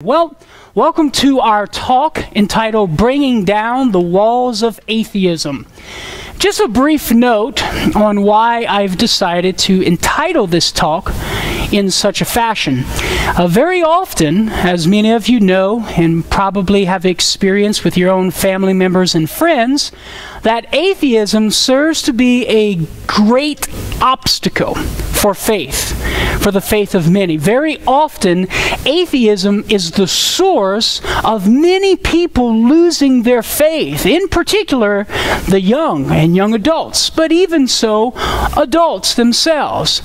Well, welcome to our talk entitled Bringing Down the Walls of Atheism. Just a brief note on why I've decided to entitle this talk in such a fashion. Very often, as many of you know and probably have experienced with your own family members and friends, that atheism serves to be a great obstacle for faith, for the faith of many. Very often, atheism is the source of many people losing their faith, in particular, the young and young adults, but even so, adults themselves.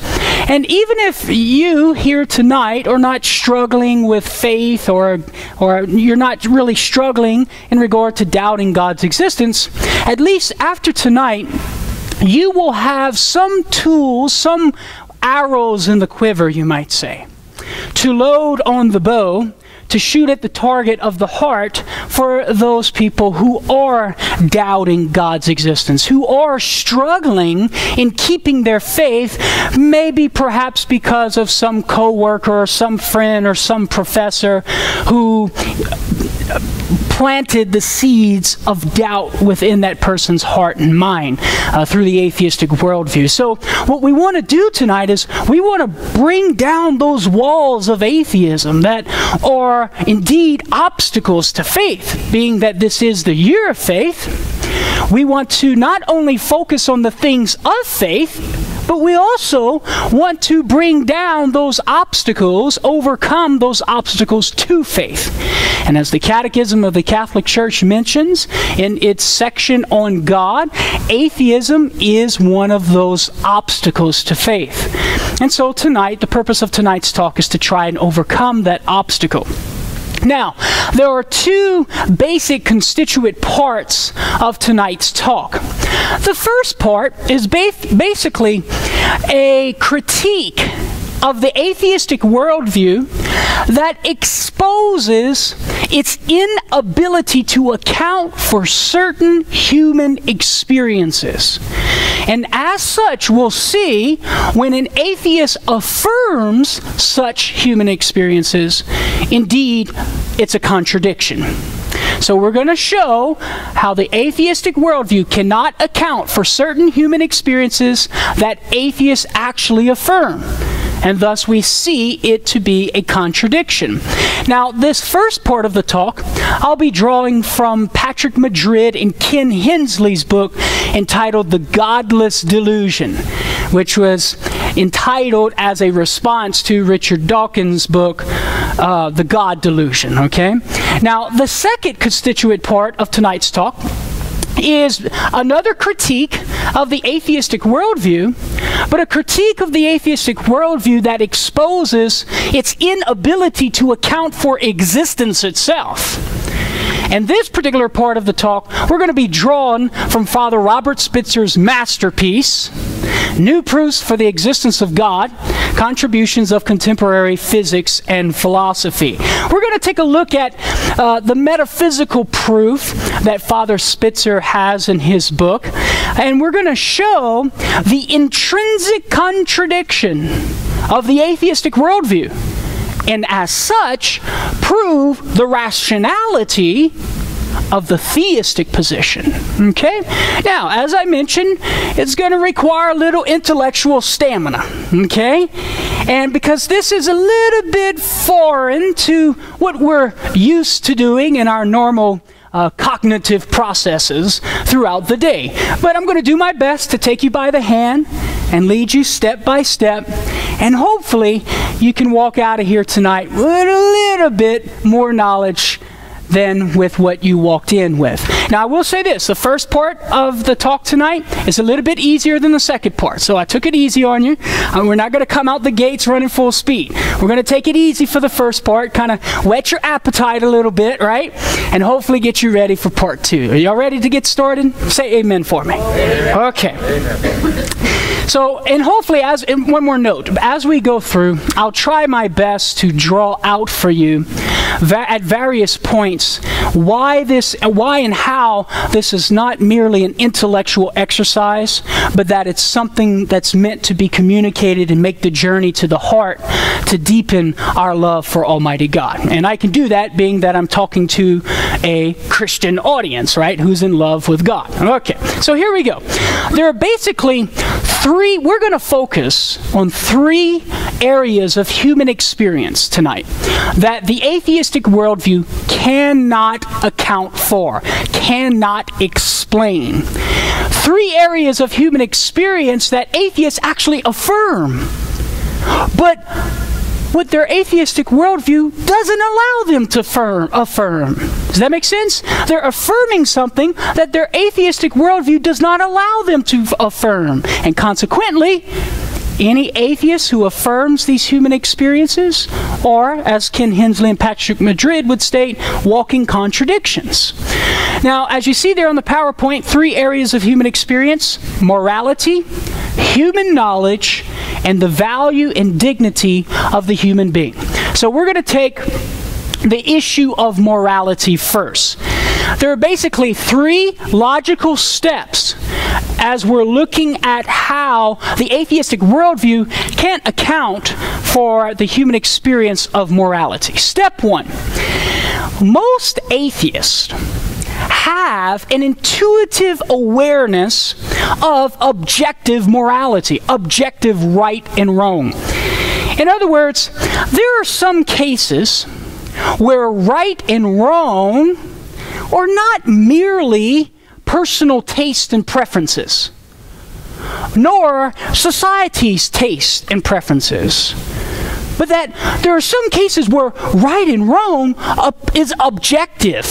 And even if you here tonight are not struggling with faith or you're not really struggling in regard to doubting God's existence, at least after tonight, you will have some tools, some arrows in the quiver, you might say, to load on the bow, to shoot at the target of the heart for those people who are doubting God's existence, who are struggling in keeping their faith, maybe perhaps because of some coworker or some friend or some professor who planted the seeds of doubt within that person's heart and mind through the atheistic worldview. So what we want to do tonight is we want to bring down those walls of atheism that are indeed obstacles to faith, being that this is the year of faith. We want to not only focus on the things of faith, but we also want to bring down those obstacles, overcome those obstacles to faith. And as the Catechism of the Catholic Church mentions in its section on God, atheism is one of those obstacles to faith. And so tonight, the purpose of tonight's talk is to try and overcome that obstacle. Now, there are two basic constituent parts of tonight's talk. The first part is basically a critique of the atheistic worldview that exposes its inability to account for certain human experiences. And as such, we'll see when an atheist affirms such human experiences, indeed, it's a contradiction. So we're going to show how the atheistic worldview cannot account for certain human experiences that atheists actually affirm. And thus we see it to be a contradiction. Now, this first part of the talk, I'll be drawing from Patrick Madrid and Ken Hensley's book entitled The Godless Delusion, which was entitled as a response to Richard Dawkins' book, The God Delusion, okay? Now, the second constituent part of tonight's talk is another critique of the atheistic worldview, but a critique of the atheistic worldview that exposes its inability to account for existence itself. And this particular part of the talk, we're going to be drawn from Father Robert Spitzer's masterpiece, New Proofs for the Existence of God, Contributions of Contemporary Physics and Philosophy. We're going to take a look at the metaphysical proof that Father Spitzer has in his book, and we're going to show the intrinsic contradiction of the atheistic worldview, and as such, prove the rationality of the theistic position. Okay? Now, as I mentioned, it's going to require a little intellectual stamina. Okay? And because this is a little bit foreign to what we're used to doing in our normal cognitive processes throughout the day. But I'm going to do my best to take you by the hand and lead you step by step, and hopefully you can walk out of here tonight with a little bit more knowledge than with what you walked in with. Now, I will say this, the first part of the talk tonight is a little bit easier than the second part, so I took it easy on you. We're not going to come out the gates running full speed. We're going to take it easy for the first part, kind of whet your appetite a little bit, right? And hopefully get you ready for part two. Are y'all ready to get started? Say amen for me. Okay. So, and hopefully, and one more note, as we go through, I'll try my best to draw out for you at various points why and how this is not merely an intellectual exercise, but that it's something that's meant to be communicated and make the journey to the heart to deepen our love for Almighty God. And I can do that being that I'm talking to a Christian audience, right, who's in love with God. Okay, so here we go. There are basically we're going to focus on 3 areas of human experience tonight that the atheistic worldview cannot account for, cannot explain. 3 areas of human experience that atheists actually affirm. But what their atheistic worldview doesn't allow them to affirm. Does that make sense? They're affirming something that their atheistic worldview does not allow them to affirm. And consequently, any atheist who affirms these human experiences are, as Ken Hensley and Patrick Madrid would state, walking contradictions. Now, as you see there on the PowerPoint, 3 areas of human experience: morality, human knowledge, and the value and dignity of the human being. So we're going to take the issue of morality first. There are basically 3 logical steps as we're looking at how the atheistic worldview can't account for the human experience of morality. Step 1. Most atheists have an intuitive awareness of objective morality, objective right and wrong. In other words, there are some cases where right and wrong are not merely personal taste and preferences, nor society's taste and preferences, but that there are some cases where right and wrong is objective.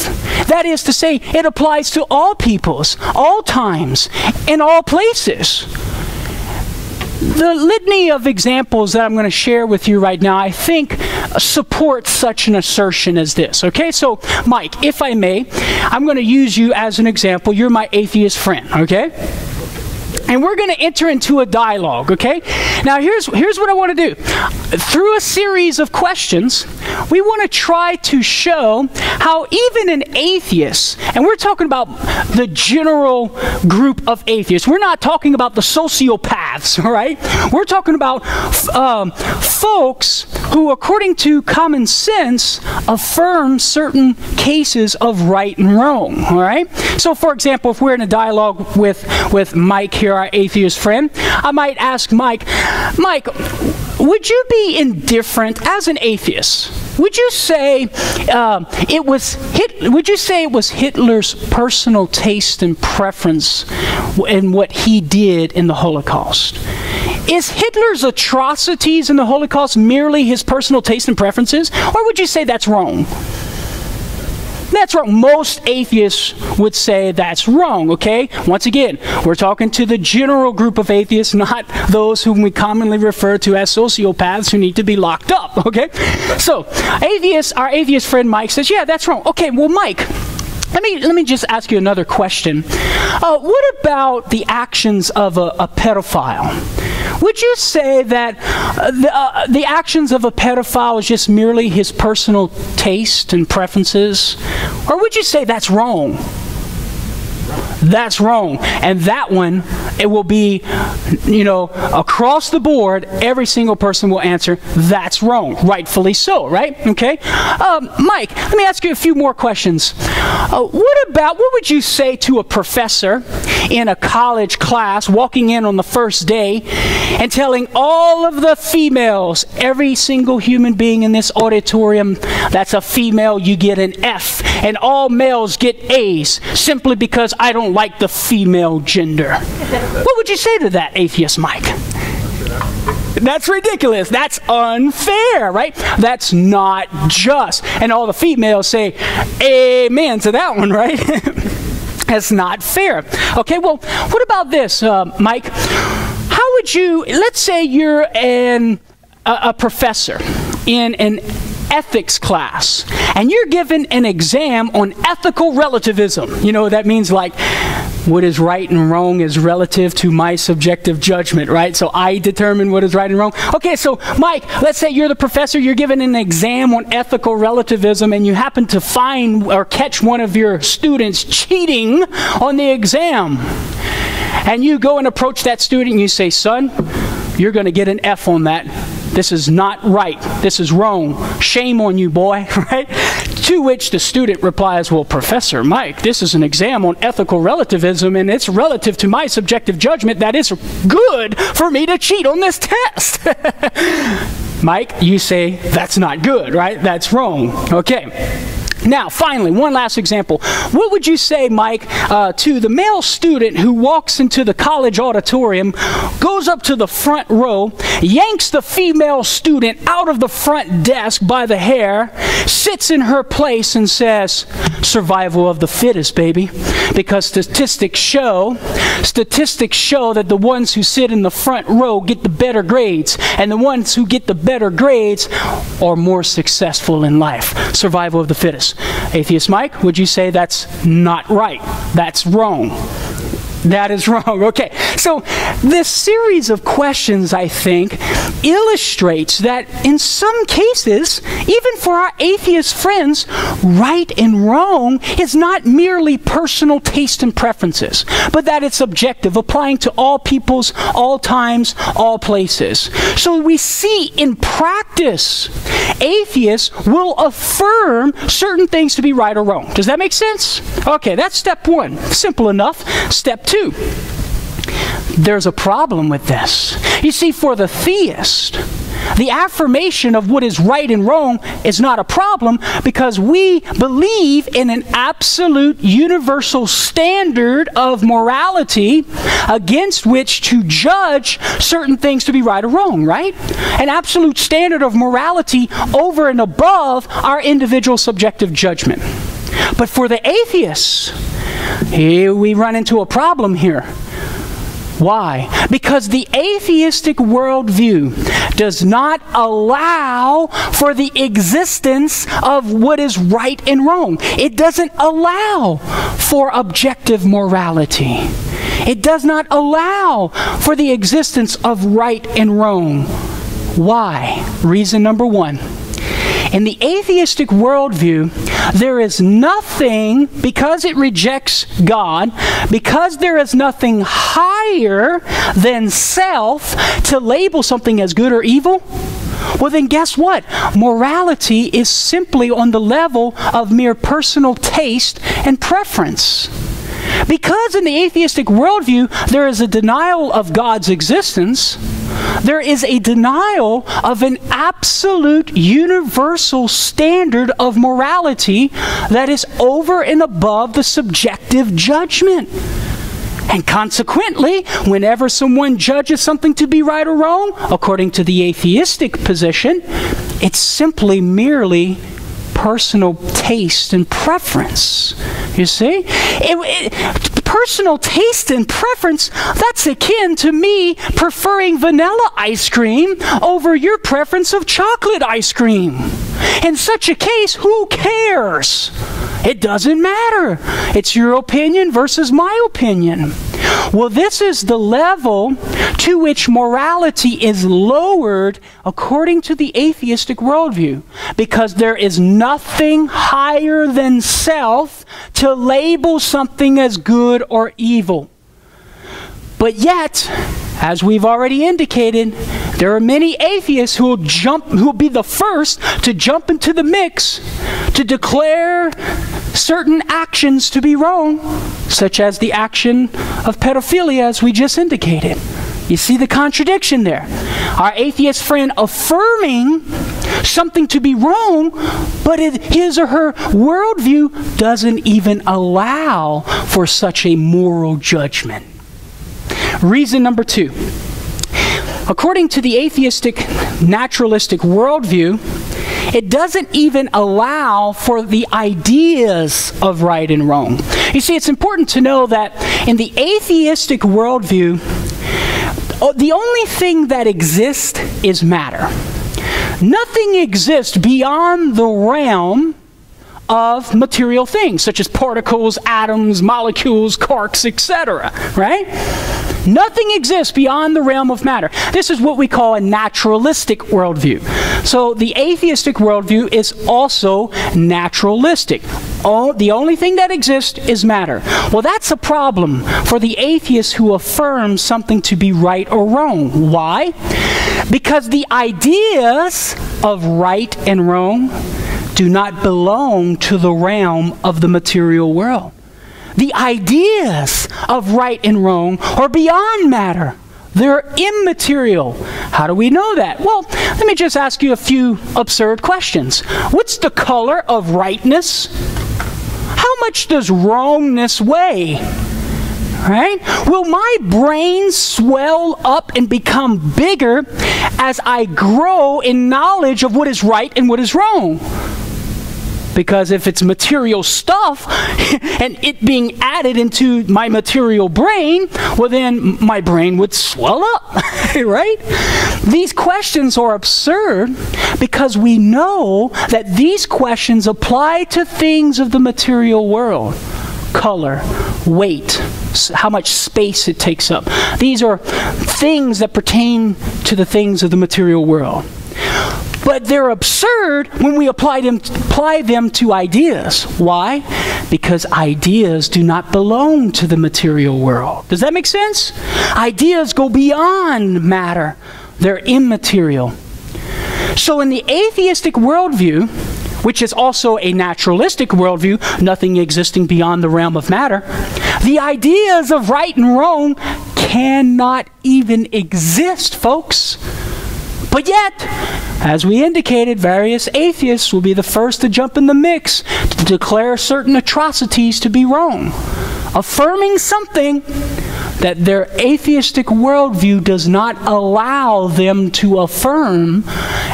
That is to say, it applies to all peoples, all times, and all places. The litany of examples that I'm going to share with you right now, I think, supports such an assertion as this. Okay, so Mike, if I may, I'm going to use you as an example. You're my atheist friend, okay? And we're going to enter into a dialogue, okay? Now, here's what I want to do. Through a series of questions, we want to try to show how even an atheist, and we're talking about the general group of atheists. We're not talking about the sociopaths, all right? We're talking about folks who, according to common sense, affirm certain cases of right and wrong, all right? So, for example, if we're in a dialogue with Mike here, our atheist friend, I might ask Mike, would you be indifferent as an atheist? Would you say it was Hitler's personal taste and preference in what he did in the Holocaust? Is Hitler's atrocities in the Holocaust merely his personal taste and preferences? Or would you say that's wrong? That's wrong. Most atheists would say that's wrong, okay? Once again, we're talking to the general group of atheists, not those whom we commonly refer to as sociopaths who need to be locked up, okay? So, our atheist friend Mike says, yeah, that's wrong. Okay, well, Mike, let me just ask you another question. What about the actions of a pedophile? Would you say that the actions of a pedophile is just merely his personal taste and preferences? Or would you say that's wrong? That's wrong. And that one, it will be, across the board, every single person will answer, that's wrong. Rightfully so, right? Okay? Mike, let me ask you a few more questions. What would you say to a professor in a college class walking in on the first day and telling all of the females, every single human being in this auditorium that's a female, you get an F, and all males get A's simply because I don't like the female gender? What would you say to that, atheist Mike? That's ridiculous. That's unfair, right? That's not just. And all the females say, amen to that one, right? That's not fair. Okay, well, what about this, Mike? How would you, let's say you're a professor in an ethics class, and you're given an exam on ethical relativism. That means like what is right and wrong is relative to my subjective judgment, right? So I determine what is right and wrong. Okay, so Mike, let's say you're the professor, you're given an exam on ethical relativism, and you happen to find or catch one of your students cheating on the exam. And you go and approach that student and you say, son, you're going to get an F on that. This is not right. This is wrong. Shame on you, boy, right? To which the student replies, well, Professor Mike, this is an exam on ethical relativism, and it's relative to my subjective judgment that it's good for me to cheat on this test. Mike, you say, that's not good, right? That's wrong. Okay. Now, finally, one last example. What would you say, Mike, to the male student who walks into the college auditorium, goes up to the front row, yanks the female student out of the front desk by the hair, sits in her place and says, survival of the fittest, baby, because statistics show that the ones who sit in the front row get the better grades, and the ones who get the better grades are more successful in life. Survival of the fittest. Atheist Mike, would you say that's not right? That's wrong. That is wrong. Okay, so this series of questions, I think, illustrates that in some cases, even for our atheist friends, right and wrong is not merely personal taste and preferences, but that it's objective, applying to all peoples, all times, all places. So we see in practice, atheists will affirm certain things to be right or wrong. Does that make sense? Okay, that's step one. Simple enough. Step two. There's a problem with this. You see, for the theist, the affirmation of what is right and wrong is not a problem because we believe in an absolute universal standard of morality against which to judge certain things to be right or wrong, right? An absolute standard of morality over and above our individual subjective judgment. But for the atheists, here we run into a problem here. Why? Because the atheistic worldview does not allow for the existence of what is right and wrong. It doesn't allow for objective morality. It does not allow for the existence of right and wrong. Why? Reason number one. In the atheistic worldview, there is nothing, because it rejects God, because there is nothing higher than self to label something as good or evil, well then guess what? Morality is simply on the level of mere personal taste and preference. Because in the atheistic worldview, there is a denial of God's existence, there is a denial of an absolute universal standard of morality that is over and above the subjective judgment. And consequently, whenever someone judges something to be right or wrong, according to the atheistic position, it's simply merely personal taste and preference. You see? Personal taste and preference, that's akin to me preferring vanilla ice cream over your preference of chocolate ice cream. In such a case, who cares? It doesn't matter. It's your opinion versus my opinion. Well, this is the level to which morality is lowered according to the atheistic worldview, because there is nothing higher than self to label something as good or evil. But yet, as we've already indicated, there are many atheists who will be the first to jump into the mix to declare certain actions to be wrong, such as the action of pedophilia, as we just indicated. You see the contradiction there. Our atheist friend affirming something to be wrong, but his or her worldview doesn't even allow for such a moral judgment. Reason number two. According to the atheistic naturalistic worldview, it doesn't even allow for the ideas of right and wrong. You see, it's important to know that in the atheistic worldview, the only thing that exists is matter. Nothing exists beyond the realm of material things, such as particles, atoms, molecules, quarks, etc., right? Nothing exists beyond the realm of matter. This is what we call a naturalistic worldview. So the atheistic worldview is also naturalistic. The only thing that exists is matter. Well, that's a problem for the atheist who affirms something to be right or wrong. Why? Because the ideas of right and wrong do not belong to the realm of the material world. The ideas of right and wrong are beyond matter. They're immaterial. How do we know that? Well, let me just ask you a few absurd questions. What's the color of rightness? How much does wrongness weigh? Right? Will my brain swell up and become bigger as I grow in knowledge of what is right and what is wrong? Because if it's material stuff and it being added into my material brain, well then my brain would swell up, right? These questions are absurd because we know that these questions apply to things of the material world. Color, weight, how much space it takes up. These are things that pertain to the things of the material world. But they're absurd when we apply them to ideas. Why? Because ideas do not belong to the material world. Does that make sense? Ideas go beyond matter. They're immaterial. So in the atheistic worldview, which is also a naturalistic worldview, nothing existing beyond the realm of matter, the ideas of right and wrong cannot even exist, folks. But yet, as we indicated, various atheists will be the first to jump in the mix to declare certain atrocities to be wrong, affirming something that their atheistic worldview does not allow them to affirm,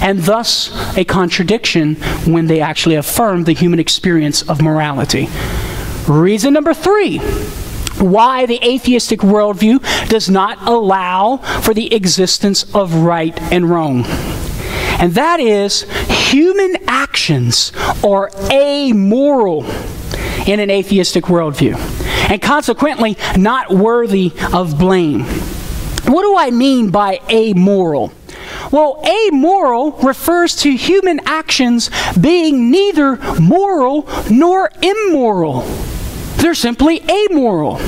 and thus a contradiction when they actually affirm the human experience of morality. Reason number 3. Why the atheistic worldview does not allow for the existence of right and wrong. And that is, human actions are amoral in an atheistic worldview, and consequently not worthy of blame. What do I mean by amoral? Well, amoral refers to human actions being neither moral nor immoral. They're simply amoral.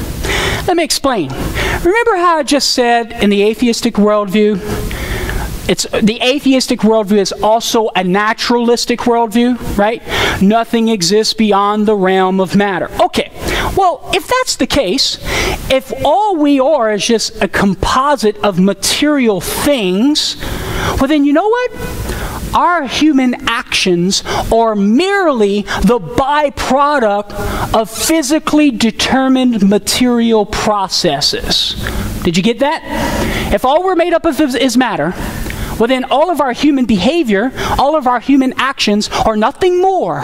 Let me explain. Remember how I just said in the atheistic worldview, the atheistic worldview is also a naturalistic worldview, right? Nothing exists beyond the realm of matter. Okay, well, if that's the case, if all we are is just a composite of material things, well then you know what? Our human actions are merely the byproduct of physically determined material processes. Did you get that? If all we're made up of is matter, well then all of our human behavior, all of our human actions are nothing more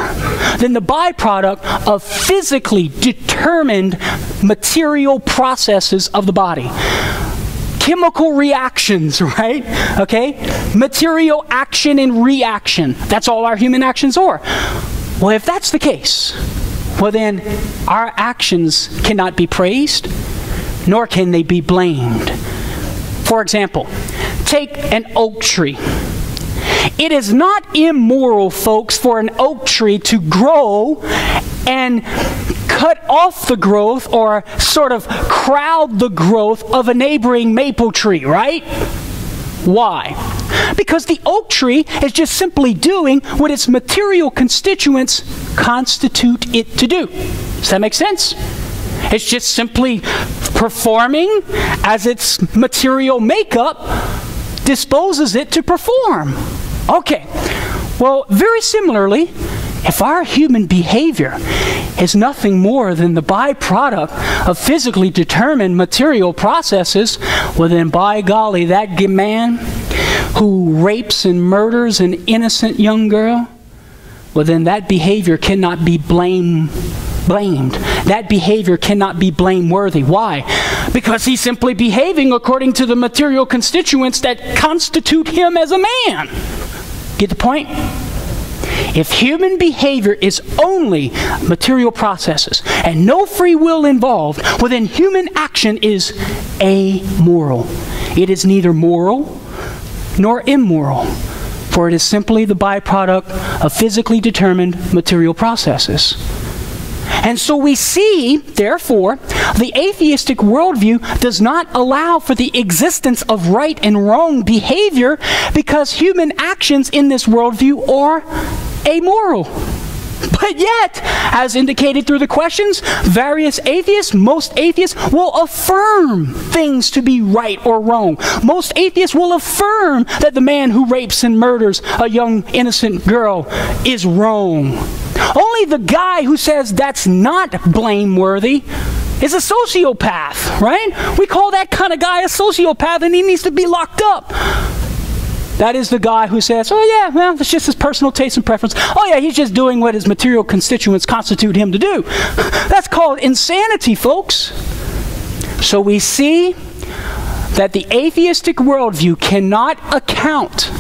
than the byproduct of physically determined material processes of the body. Chemical reactions, right? Okay? Material action and reaction. That's all our human actions are. Well, if that's the case, well then our actions cannot be praised, nor can they be blamed. For example, take an oak tree. It is not immoral, folks, for an oak tree to grow and cut off the growth or sort of crowd the growth of a neighboring maple tree, right? Why? Because the oak tree is just simply doing what its material constituents constitute it to do. Does that make sense? It's just simply performing as its material makeup disposes it to perform. Okay, well, very similarly, if our human behavior is nothing more than the byproduct of physically determined material processes, well then by golly, that man who rapes and murders an innocent young girl, well then that behavior cannot be blamed. That behavior cannot be blameworthy. Why? Because he's simply behaving according to the material constituents that constitute him as a man. Get the point? If human behavior is only material processes and no free will involved, well then human action is amoral. It is neither moral nor immoral, for it is simply the byproduct of physically determined material processes. And so we see, therefore, the atheistic worldview does not allow for the existence of right and wrong behavior because human actions in this worldview are amoral. But yet, as indicated through the questions, various atheists, most atheists, will affirm things to be right or wrong. Most atheists will affirm that the man who rapes and murders a young innocent girl is wrong. Only the guy who says that's not blameworthy is a sociopath, right? We call that kind of guy a sociopath and he needs to be locked up. That is the guy who says, oh yeah, well, it's just his personal taste and preference. Oh yeah, he's just doing what his material constituents constitute him to do. That's called insanity, folks. So we see that the atheistic worldview cannot account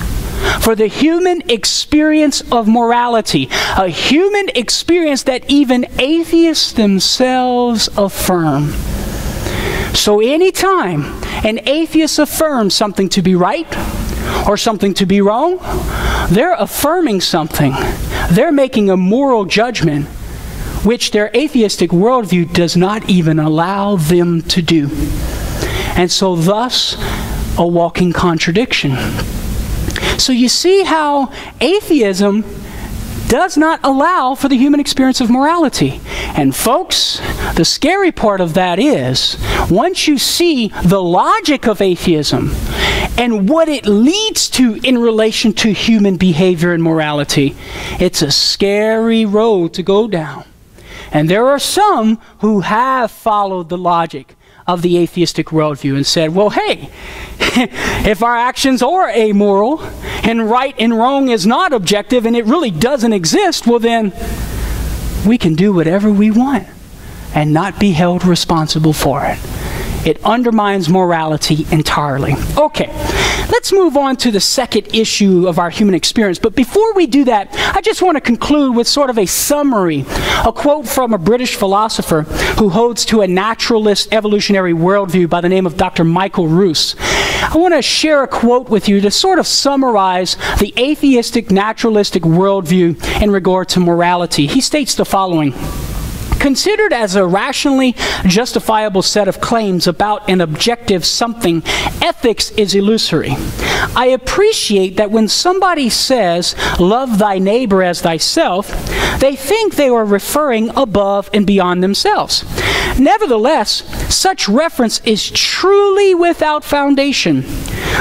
for the human experience of morality, a human experience that even atheists themselves affirm. So anytime an atheist affirms something to be right or something to be wrong, they're affirming something. They're making a moral judgment which their atheistic worldview does not even allow them to do. And so thus, a walking contradiction. So you see how atheism does not allow for the human experience of morality. And folks, the scary part of that is, once you see the logic of atheism and what it leads to in relation to human behavior and morality, it's a scary road to go down. And there are some who have followed the logic of the atheistic worldview and said, well, hey, if our actions are amoral and right and wrong is not objective and it really doesn't exist, well then we can do whatever we want and not be held responsible for it. It undermines morality entirely. Okay, let's move on to the second issue of our human experience. But before we do that, I just want to conclude with sort of a summary, a quote from a British philosopher who holds to a naturalist evolutionary worldview by the name of Dr. Michael Ruse. I want to share a quote with you to sort of summarize the atheistic naturalistic worldview in regard to morality. He states the following: considered as a rationally justifiable set of claims about an objective something, ethics is illusory. I appreciate that when somebody says, love thy neighbor as thyself, they think they are referring above and beyond themselves. Nevertheless, such reference is truly without foundation.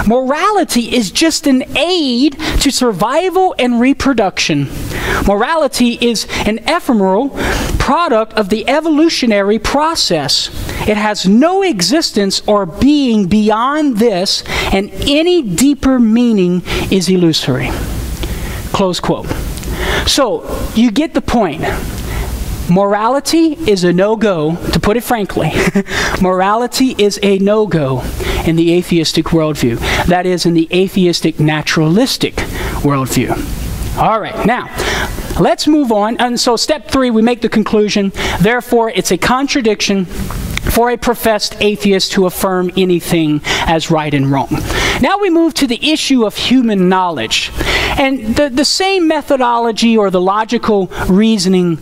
Morality is just an aid to survival and reproduction. Morality is an ephemeral product of the evolutionary process. It has no existence or being beyond this, and any deeper meaning is illusory. Close quote. So, you get the point. Morality is a no-go, to put it frankly. Morality is a no-go in the atheistic worldview. That is, in the atheistic naturalistic worldview. All right, now, let's move on. And so step 3, we make the conclusion. Therefore, it's a contradiction for a professed atheist to affirm anything as right and wrong. Now we move to the issue of human knowledge. And the same methodology or the logical reasoning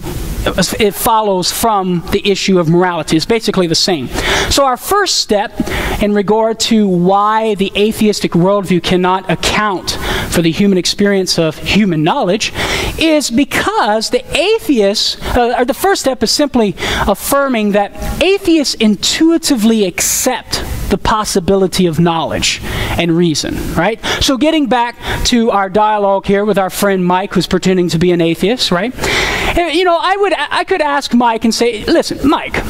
it follows from the issue of morality. It's basically the same. So our first step in regard to why the atheistic worldview cannot account for the human experience of human knowledge is because the atheists, or the first step is simply affirming that atheists intuitively accept the possibility of knowledge and reason, right? So getting back to our dialogue here with our friend Mike, who's pretending to be an atheist, right? You know, I could ask Mike and say, listen, Mike,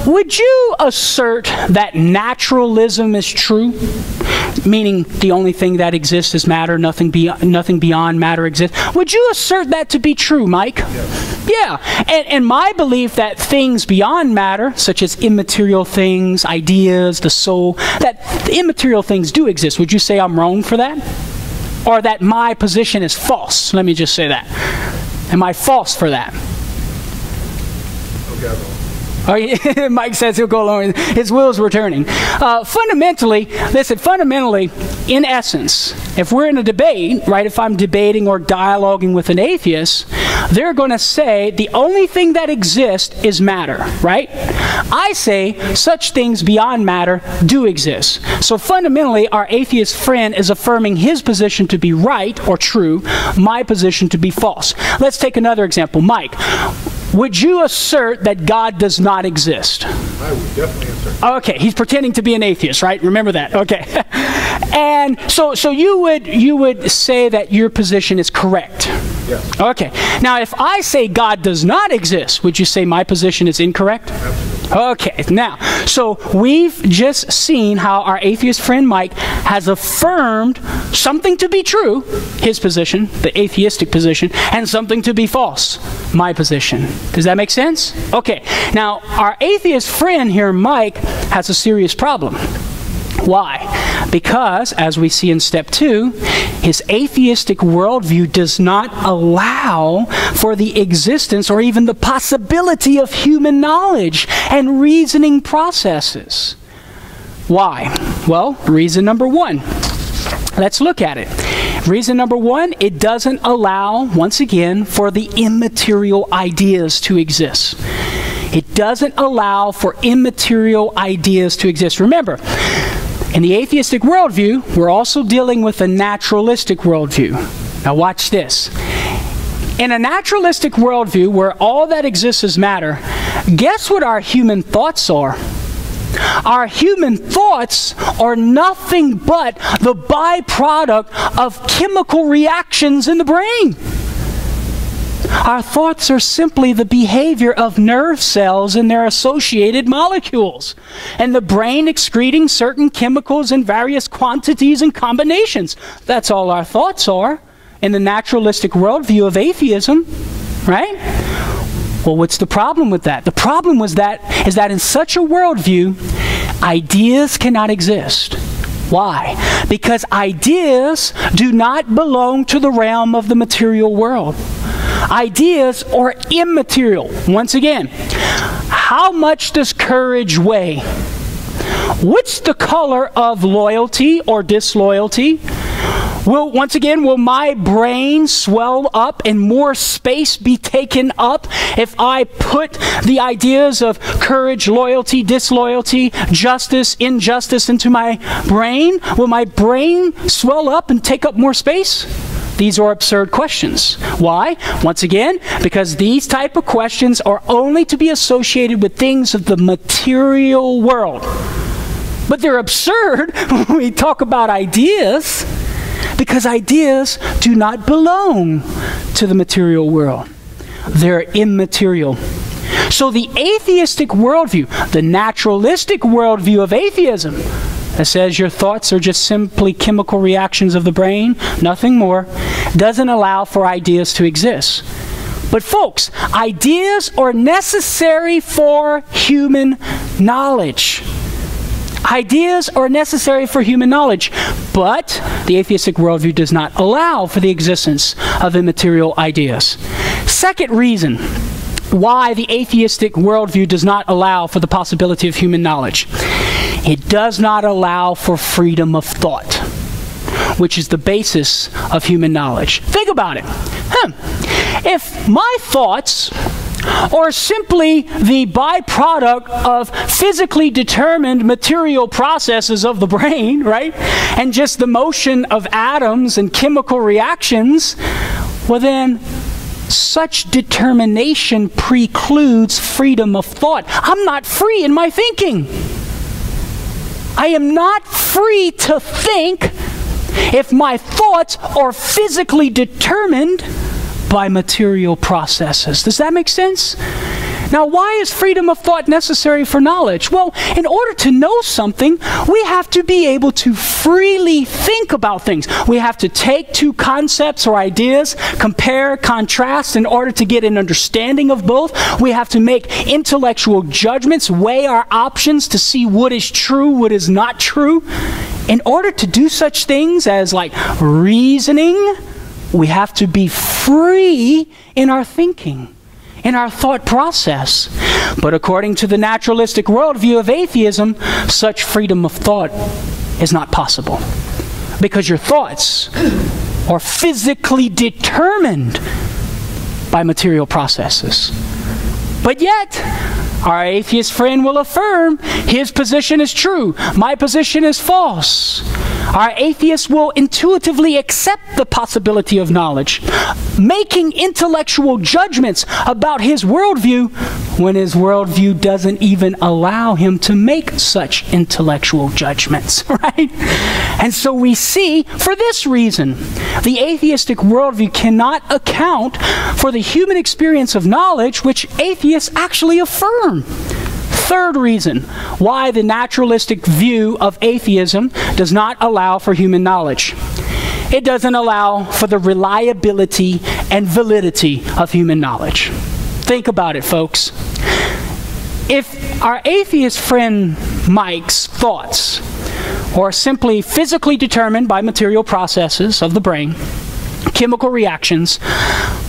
would you assert that naturalism is true? Meaning the only thing that exists is matter, nothing beyond matter exists. Would you assert that to be true, Mike? Yeah. And my belief that things beyond matter, such as immaterial things, ideas, the soul, that immaterial things do exist. Would you say I'm wrong for that? or that my position is false. Let me just say that. Am I false for that? Okay. Oh, yeah. Mike says he'll go along. His wheels were turning. Fundamentally, in essence, if we're in a debate, right, if I'm debating or dialoguing with an atheist, they're going to say the only thing that exists is matter, right? I say such things beyond matter do exist. So fundamentally, our atheist friend is affirming his position to be right or true, my position to be false. Let's take another example. Mike, would you assert that God does not exist? I would definitely assert. Okay, he's pretending to be an atheist, right? Remember that. Okay. And so you would say that your position is correct. Yes. Okay. Now, if I say God does not exist, would you say my position is incorrect? Absolutely. Okay. Now, so we've just seen how our atheist friend Mike has affirmed something to be true, his position, the atheistic position, and something to be false, my position. Does that make sense? Okay. Now, our atheist friend here, Mike, has a serious problem. Why? Because, as we see in step 2, his atheistic worldview does not allow for the existence or even the possibility of human knowledge and reasoning processes. Why? Well, reason number 1. Let's look at it. Reason number 1, it doesn't allow, once again, for the immaterial ideas to exist. It doesn't allow for immaterial ideas to exist. Remember, in the atheistic worldview, we're also dealing with a naturalistic worldview. Now watch this. In a naturalistic worldview where all that exists is matter, guess what our human thoughts are? Our human thoughts are nothing but the byproduct of chemical reactions in the brain. Our thoughts are simply the behavior of nerve cells and their associated molecules, and the brain excreting certain chemicals in various quantities and combinations. That's all our thoughts are in the naturalistic worldview of atheism, right? Well, what's the problem with that? The problem is that in such a worldview, ideas cannot exist. Why? Because ideas do not belong to the realm of the material world. Ideas are immaterial. Once again, how much does courage weigh? What's the color of loyalty or disloyalty? Will my brain swell up and more space be taken up if I put the ideas of courage, loyalty, disloyalty, justice, injustice into my brain? Will my brain swell up and take up more space? These are absurd questions. Why? Once again, because these type of questions are only to be associated with things of the material world. But they're absurd when we talk about ideas, because ideas do not belong to the material world. They're immaterial. So the atheistic worldview, the naturalistic worldview of atheism, that says your thoughts are just simply chemical reactions of the brain, nothing more, doesn't allow for ideas to exist. But folks, ideas are necessary for human knowledge. Ideas are necessary for human knowledge, but the atheistic worldview does not allow for the existence of immaterial ideas. Second reason why the atheistic worldview does not allow for the possibility of human knowledge. It does not allow for freedom of thought, which is the basis of human knowledge. Think about it. If my thoughts are simply the byproduct of physically determined material processes of the brain, right, and just the motion of atoms and chemical reactions, well then, such determination precludes freedom of thought. I'm not free in my thinking. I am not free to think if my thoughts are physically determined by material processes. Does that make sense? Now, why is freedom of thought necessary for knowledge? Well, in order to know something, we have to be able to freely think about things. We have to take two concepts or ideas, compare, contrast, in order to get an understanding of both. We have to make intellectual judgments, weigh our options to see what is true, what is not true. in order to do such things as like reasoning, we have to be free in our thinking, in our thought process. But according to the naturalistic worldview of atheism, such freedom of thought is not possible, because your thoughts are physically determined by material processes. But yet, our atheist friend will affirm his position is true, my position is false. Our atheist will intuitively accept the possibility of knowledge, making intellectual judgments about his worldview when his worldview doesn't even allow him to make such intellectual judgments, right? And so we see, for this reason, the atheistic worldview cannot account for the human experience of knowledge, which atheists actually affirm. Third reason why the naturalistic view of atheism does not allow for human knowledge. It doesn't allow for the reliability and validity of human knowledge. Think about it, folks. If our atheist friend Mike's thoughts are simply physically determined by material processes of the brain, chemical reactions,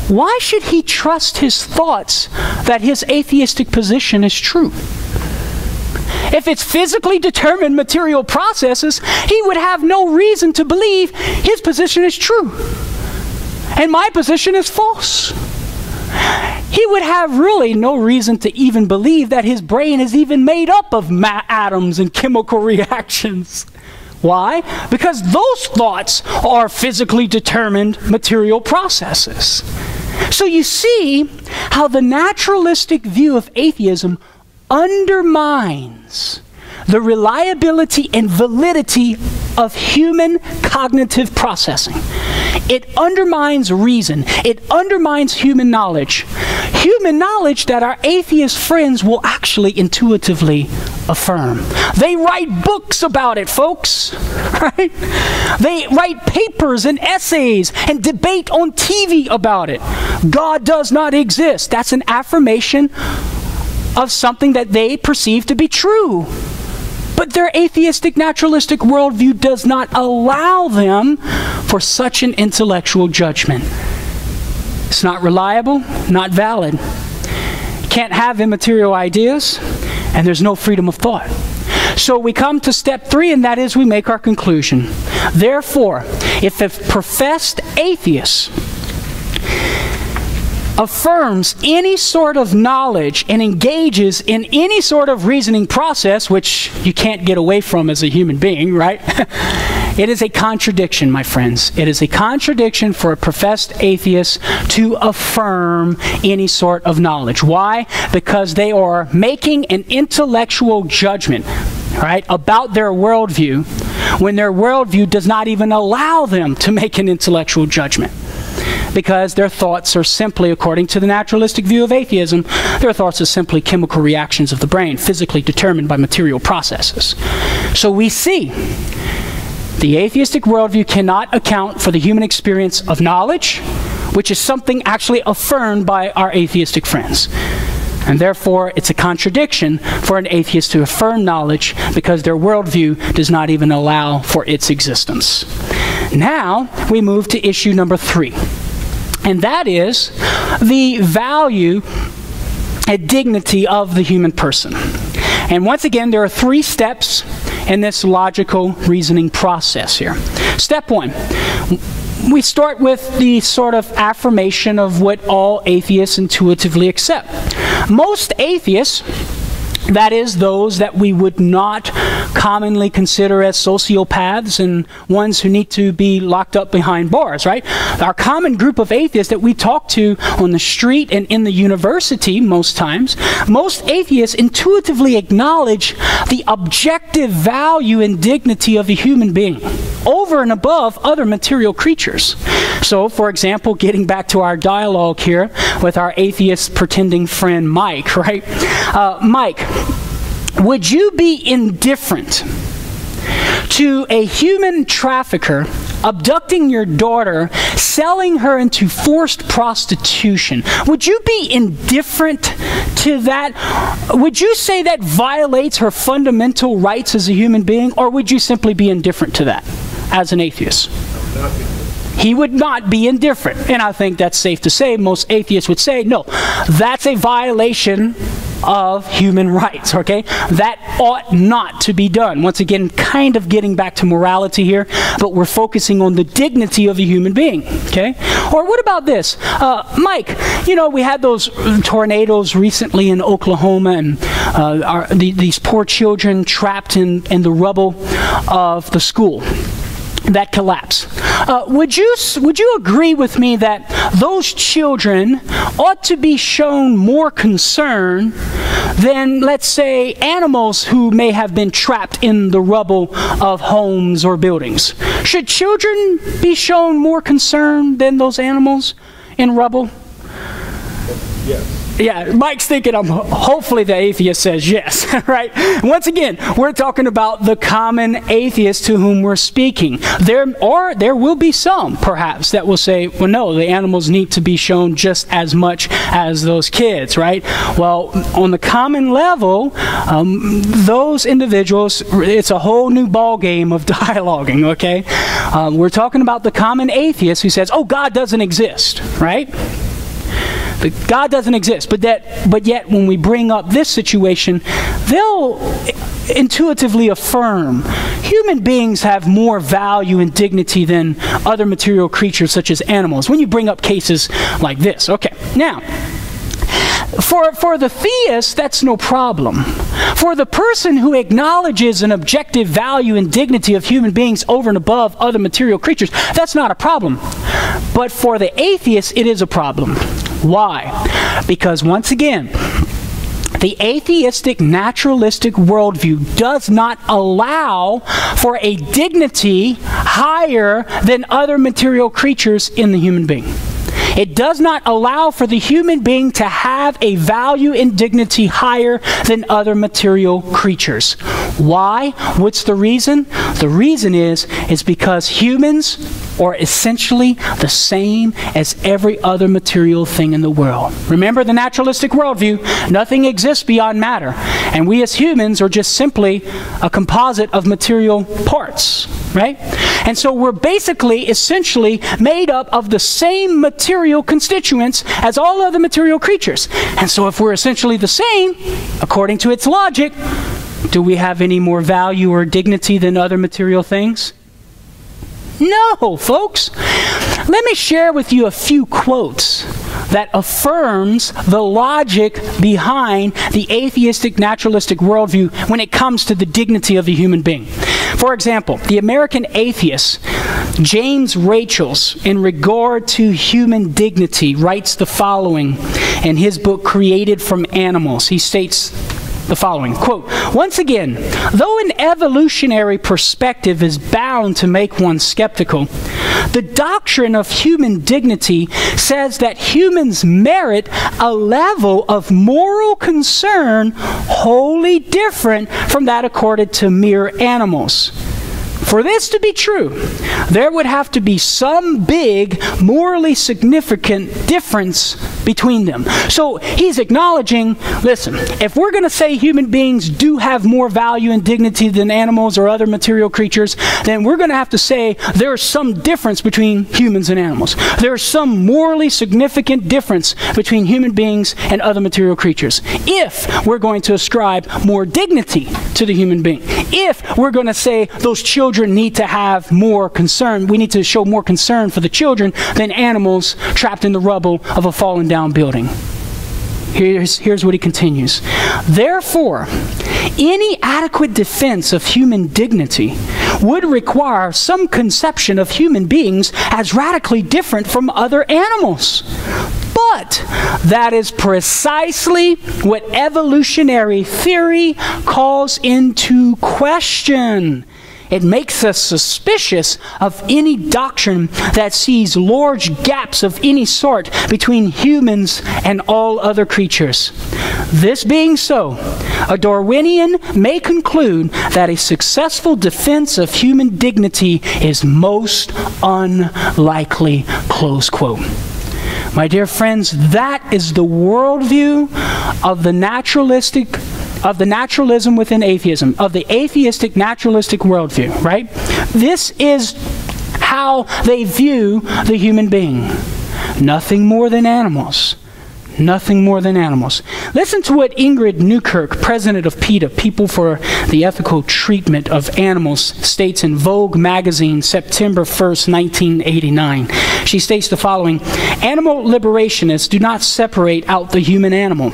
why should he trust his thoughts that his atheistic position is true? If it's physically determined material processes, he would have no reason to believe his position is true and my position is false. He would have really no reason to even believe that his brain is even made up of atoms and chemical reactions. Why? Because those thoughts are physically determined material processes. So you see how the naturalistic view of atheism undermines the reliability and validity of human cognitive processing. It undermines reason. It undermines human knowledge. Human knowledge that our atheist friends will actually intuitively affirm. They write books about it, folks. Right? They write papers and essays and debate on TV about it. God does not exist. That's an affirmation of something that they perceive to be true. But their atheistic naturalistic worldview does not allow them for such an intellectual judgment. It's not reliable, not valid. Can't have immaterial ideas, and there's no freedom of thought. So we come to step 3, and that is we make our conclusion. Therefore, if a professed atheist affirms any sort of knowledge and engages in any sort of reasoning process, which you can't get away from as a human being, right? It is a contradiction, my friends. It is a contradiction for a professed atheist to affirm any sort of knowledge. Why? Because they are making an intellectual judgment, right, about their worldview when their worldview does not even allow them to make an intellectual judgment. Because their thoughts are simply, according to the naturalistic view of atheism, their thoughts are simply chemical reactions of the brain, physically determined by material processes. So we see the atheistic worldview cannot account for the human experience of knowledge, which is something actually affirmed by our atheistic friends. And therefore, it's a contradiction for an atheist to affirm knowledge because their worldview does not even allow for its existence. Now, we move to issue number 3. And that is the value and dignity of the human person. And once again, there are 3 steps in this logical reasoning process here. Step 1, we start with the sort of affirmation of what all atheists intuitively accept. Most atheists, that is, those that we would not commonly consider as sociopaths and ones who need to be locked up behind bars, right? Our common group of atheists that we talk to on the street and in the university most times, most atheists intuitively acknowledge the objective value and dignity of a human being over and above other material creatures. So, for example, getting back to our dialogue here with our atheist pretending friend Mike, right? Mike, would you be indifferent to a human trafficker abducting your daughter, selling her into forced prostitution? Would you be indifferent to that, would you say that violates her fundamental rights as a human being, or would you simply be indifferent to that as an atheist? He would not be indifferent. And I think that's safe to say. Most atheists would say, no, that's a violation of human rights, okay? That ought not to be done. Once again, kind of getting back to morality here, but we're focusing on the dignity of a human being, okay? Or what about this? Mike, you know, we had those tornadoes recently in Oklahoma, and these poor children trapped in the rubble of the school that collapse. Would you agree with me that those children ought to be shown more concern than, let's say, animals who may have been trapped in the rubble of homes or buildings? Should children be shown more concern than those animals in rubble? Yes. Yeah, Mike's thinking, hopefully the atheist says yes, right? Once again, we're talking about the common atheist to whom we're speaking. There will be some, perhaps, that will say, well, no, the animals need to be shown just as much as those kids, right? Well, on the common level, those individuals, it's a whole new ball game of dialoguing, okay? We're talking about the common atheist who says, oh, God doesn't exist, right? God doesn't exist, but yet when we bring up this situation, they'll intuitively affirm human beings have more value and dignity than other material creatures such as animals. When you bring up cases like this, okay. Now, for the theist, that's no problem. For the person who acknowledges an objective value and dignity of human beings over and above other material creatures, that's not a problem. But for the atheist, it is a problem. Why? Because once again, the atheistic naturalistic worldview does not allow for a dignity higher than other material creatures in the human being. It does not allow for the human being to have a value and dignity higher than other material creatures. Why? What's the reason? The reason is because humans are essentially the same as every other material thing in the world. Remember the naturalistic worldview, nothing exists beyond matter. And we as humans are just simply a composite of material parts, right? And so we're basically, essentially made up of the same material constituents as all other material creatures. And so if we're essentially the same, according to its logic, do we have any more value or dignity than other material things? No, folks. Let me share with you a few quotes that affirms the logic behind the atheistic naturalistic worldview when it comes to the dignity of a human being. For example, the American atheist James Rachels, in regard to human dignity, writes the following in his book, Created from Animals. He states the following, quote, "Once again, though an evolutionary perspective is bound to make one skeptical, the doctrine of human dignity says that humans merit a level of moral concern wholly different from that accorded to mere animals. For this to be true, there would have to be some big, morally significant difference between them." So he's acknowledging, listen, if we're going to say human beings do have more value and dignity than animals or other material creatures, then we're going to have to say there's some difference between humans and animals. There's some morally significant difference between human beings and other material creatures. If we're going to ascribe more dignity to the human being, if we're going to say those children need to have more concern, we need to show more concern for the children than animals trapped in the rubble of a fallen down building. Here's what he continues. "Therefore, any adequate defense of human dignity would require some conception of human beings as radically different from other animals. But that is precisely what evolutionary theory calls into question. It makes us suspicious of any doctrine that sees large gaps of any sort between humans and all other creatures. This being so, a Darwinian may conclude that a successful defense of human dignity is most unlikely," close quote. My dear friends, that is the worldview of the naturalism within atheism, of the atheistic naturalistic worldview, right? This is how they view the human being. Nothing more than animals. Nothing more than animals. Listen to what Ingrid Newkirk, president of PETA, People for the Ethical Treatment of Animals, states in Vogue magazine, September 1st, 1989. She states the following: animal liberationists do not separate out the human animal.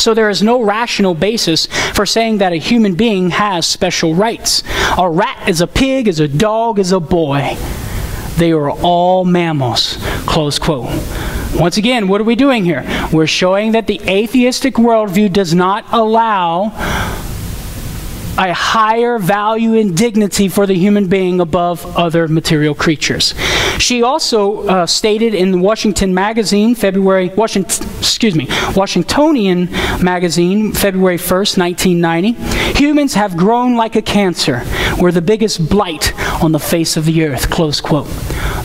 So there is no rational basis for saying that a human being has special rights. A rat is a pig, is a dog, is a boy. They are all mammals, close quote. Once again, what are we doing here? We're showing that the atheistic worldview does not allow a higher value and dignity for the human being above other material creatures. She also stated in the Washingtonian magazine, February 1st, 1990, humans have grown like a cancer. We're the biggest blight on the face of the earth, close quote.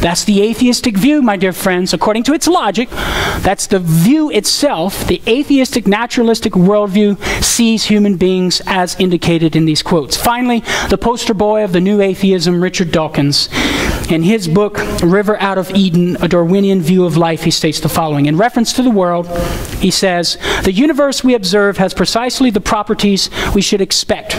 That's the atheistic view, my dear friends, according to its logic. That's the view itself. The atheistic naturalistic worldview sees human beings as indicated in these quotes. Finally, the poster boy of the new atheism, Richard Dawkins, in his book, River Out of Eden, A Darwinian View of Life, he states the following. In reference to the world, he says, "The universe we observe has precisely the properties we should expect.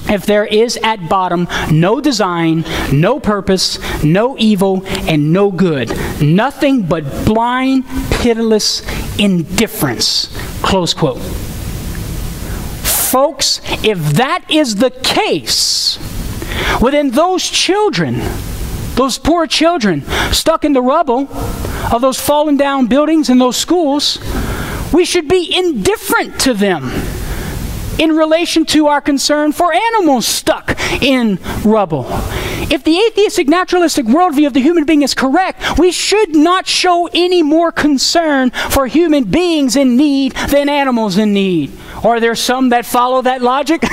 If there is at bottom no design, no purpose, no evil, and no good, nothing but blind, pitiless indifference." Close quote. Folks, if that is the case, well then those children, those poor children stuck in the rubble of those fallen down buildings in those schools, we should be indifferent to them in relation to our concern for animals stuck in rubble. If the atheistic naturalistic worldview of the human being is correct, we should not show any more concern for human beings in need than animals in need. Are there some that follow that logic?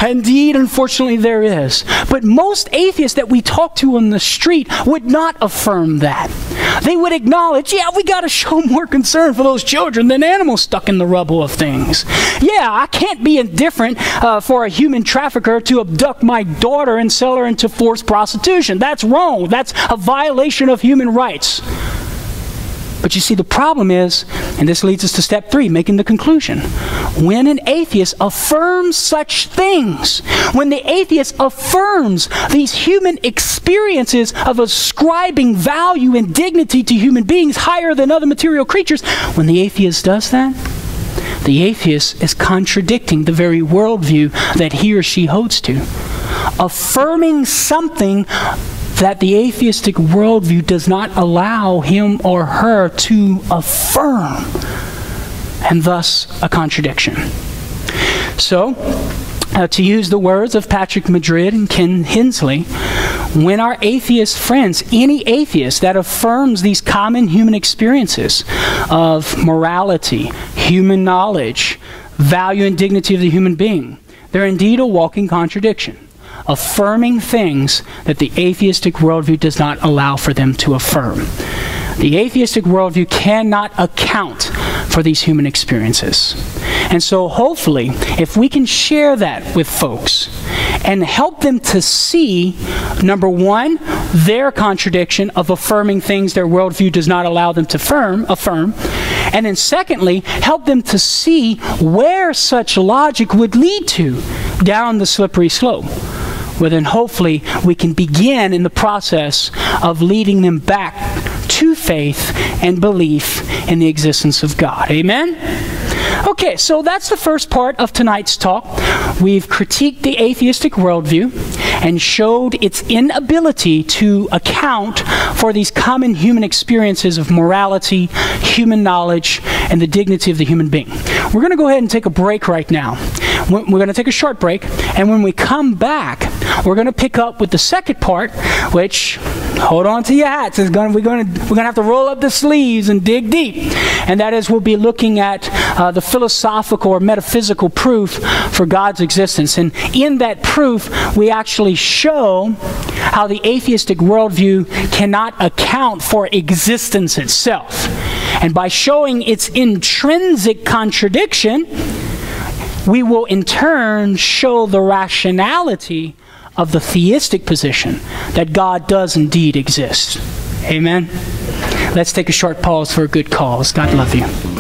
Indeed, unfortunately, there is. But most atheists that we talk to on the street would not affirm that. They would acknowledge, yeah, we got to show more concern for those children than animals stuck in the rubble of things. Yeah, I can't be indifferent for a human trafficker to abduct my daughter and sell her into forced prostitution. That's wrong. That's a violation of human rights. But you see, the problem is, and this leads us to step 3, making the conclusion. When an atheist affirms such things, when the atheist affirms these human experiences of ascribing value and dignity to human beings higher than other material creatures, when the atheist does that, the atheist is contradicting the very worldview that he or she holds to. Affirming something that the atheistic worldview does not allow him or her to affirm, and thus a contradiction. So, to use the words of Patrick Madrid and Ken Hensley, when our atheist friends, any atheist that affirms these common human experiences of morality, human knowledge, value and dignity of the human being, they're indeed a walking contradiction, affirming things that the atheistic worldview does not allow for them to affirm. The atheistic worldview cannot account for these human experiences. And so hopefully, if we can share that with folks and help them to see, number one, their contradiction of affirming things their worldview does not allow them to affirm, and then secondly, help them to see where such logic would lead to down the slippery slope. Well, then hopefully we can begin in the process of leading them back to faith and belief in the existence of God. Amen? Okay, so that's the first part of tonight's talk. We've critiqued the atheistic worldview and showed its inability to account for these common human experiences of morality, human knowledge, and the dignity of the human being. We're going to go ahead and take a break right now. We're going to take a short break, and when we come back, we're going to pick up with the second part, which, hold on to your hats, we're going to have to roll up the sleeves and dig deep. And that is, we'll be looking at the philosophical or metaphysical proof for God's existence. And in that proof, we actually show how the atheistic worldview cannot account for existence itself. And by showing its intrinsic contradiction, we will in turn show the rationality of the theistic position that God does indeed exist. Amen? Let's take a short pause for a good cause. God love you.